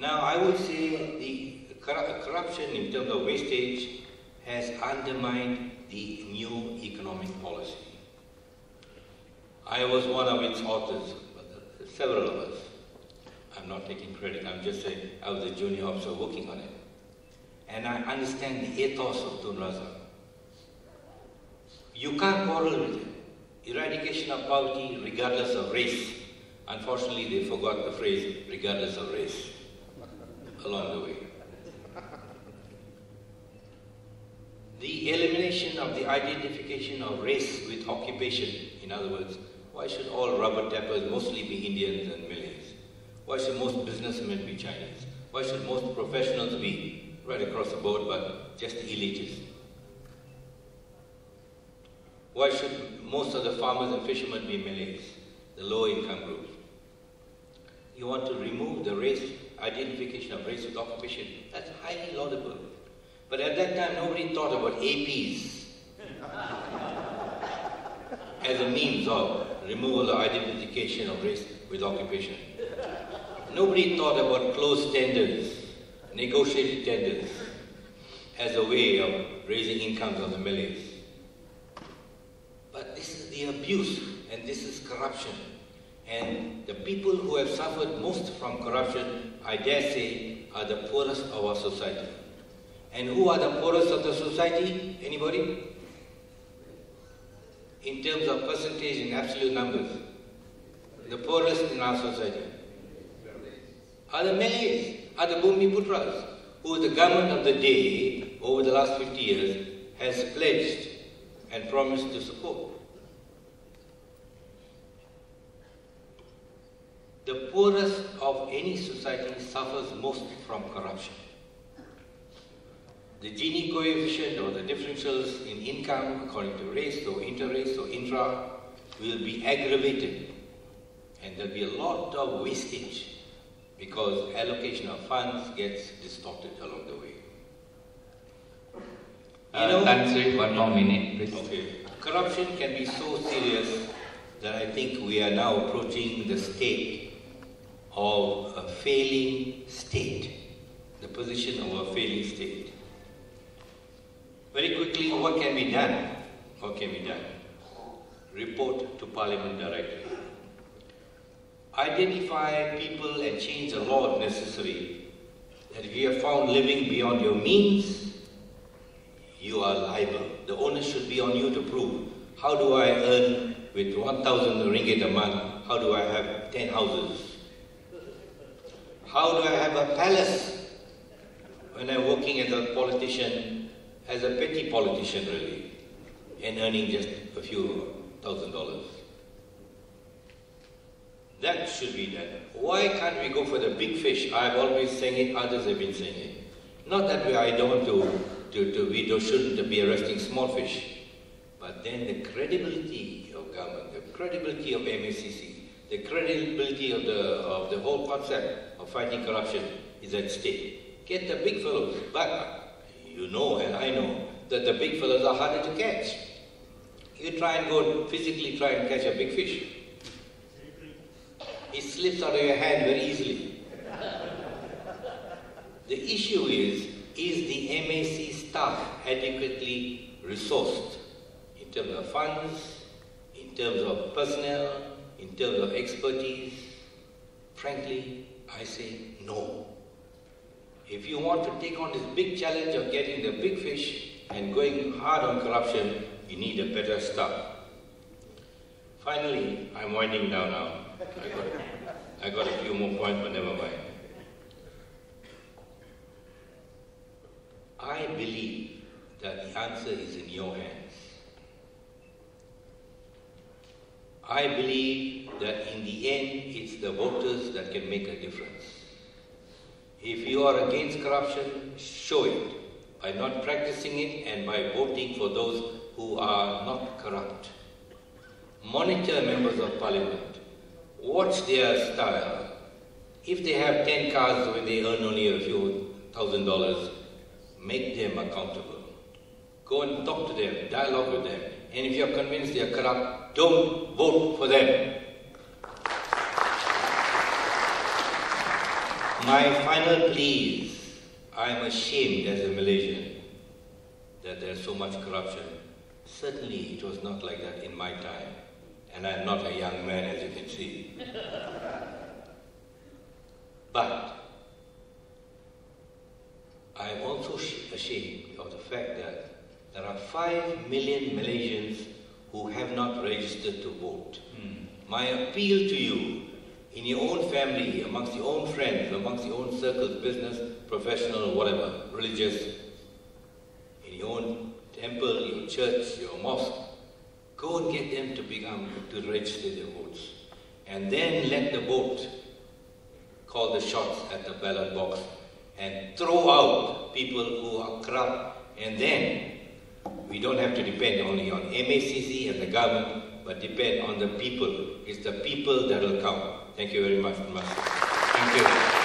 Now, I would say the corruption in terms of wastage has undermined the new economic policy. I was one of its authors, several of us. I'm not taking credit, I'm just saying I was a junior officer working on it. And I understand the ethos of Tun Razak. You can't quarrel with it. Eradication of poverty regardless of race. Unfortunately, they forgot the phrase regardless of race along the way. The elimination of the identification of race with occupation, in other words, why should all rubber tappers mostly be Indians and Malays? Why should most businessmen be Chinese? Why should most professionals be right across the board but just elitists? Why should most of the farmers and fishermen be Malays, the lower income groups? You want to remove the race, identification of race with occupation. That's highly laudable. But at that time, nobody thought about APs as a means of removal of identification of race with occupation. Nobody thought about closed tenders, negotiated tenders, as a way of raising incomes of the Malays. But this is the abuse, and this is corruption. And the people who have suffered most from corruption, I dare say, are the poorest of our society. And who are the poorest of the society? Anybody? In terms of percentage and absolute numbers. The poorest in our society are the Malays, are the Bhumiputras, who the government of the day, over the last 50 years, has pledged and promised to support. The poorest of any society suffers most from corruption. The Gini coefficient or the differentials in income according to race or inter-race or intra will be aggravated, and there will be a lot of wastage because allocation of funds gets distorted along the way. Answer one more minute, please. Okay. Corruption can be so serious that I think we are now approaching the state of a failing state, the position of a failing state. Very quickly, what can be done? What can be done? Report to Parliament directly. Identify people and change the law if necessary. That if you are found living beyond your means, you are liable. The onus should be on you to prove. How do I earn with 1,000 ringgit a month? How do I have 10 houses? How do I have a palace when I'm working as a politician, as a petty politician really, and earning just a few $1,000s? That should be done. Why can't we go for the big fish? I've always saying it, others have been saying it. Not that I don't we shouldn't be arresting small fish, but then the credibility of government, the credibility of MACC, the credibility of the whole concept of fighting corruption is at stake. Get the big fellows, but you know and I know that the big fellows are harder to catch. You try and go physically try and catch a big fish. It slips out of your hand very easily. The issue is the MAC staff adequately resourced in terms of funds, in terms of personnel, in terms of expertise? Frankly, I say no. If you want to take on this big challenge of getting the big fish and going hard on corruption, you need a better staff. Finally, I'm winding down now. I got a few more points, but never mind. I believe that the answer is in your hands. I believe that in the end, it's the voters that can make a difference. If you are against corruption, show it by not practicing it and by voting for those who are not corrupt. Monitor members of parliament. Watch their style. If they have 10 cars when they earn only a few $1,000s, make them accountable. Go and talk to them, dialogue with them. And if you are convinced they are corrupt, don't vote for them. My final plea is, I am ashamed as a Malaysian that there is so much corruption. Certainly it was not like that in my time, and I am not a young man, as you can see. But I am also ashamed of the fact that there are 5 million Malaysians who have not registered to vote. My appeal to you, in your own family, amongst your own friends, amongst your own circles, business, professional, whatever, religious, in your own temple, your church, your mosque, go and get them to register their votes. And then let the vote call the shots at the ballot box and throw out people who are corrupt. And then we don't have to depend only on MACC and the government, but depend on the people. It's the people that will count. Thank you very much, Master. Thank you.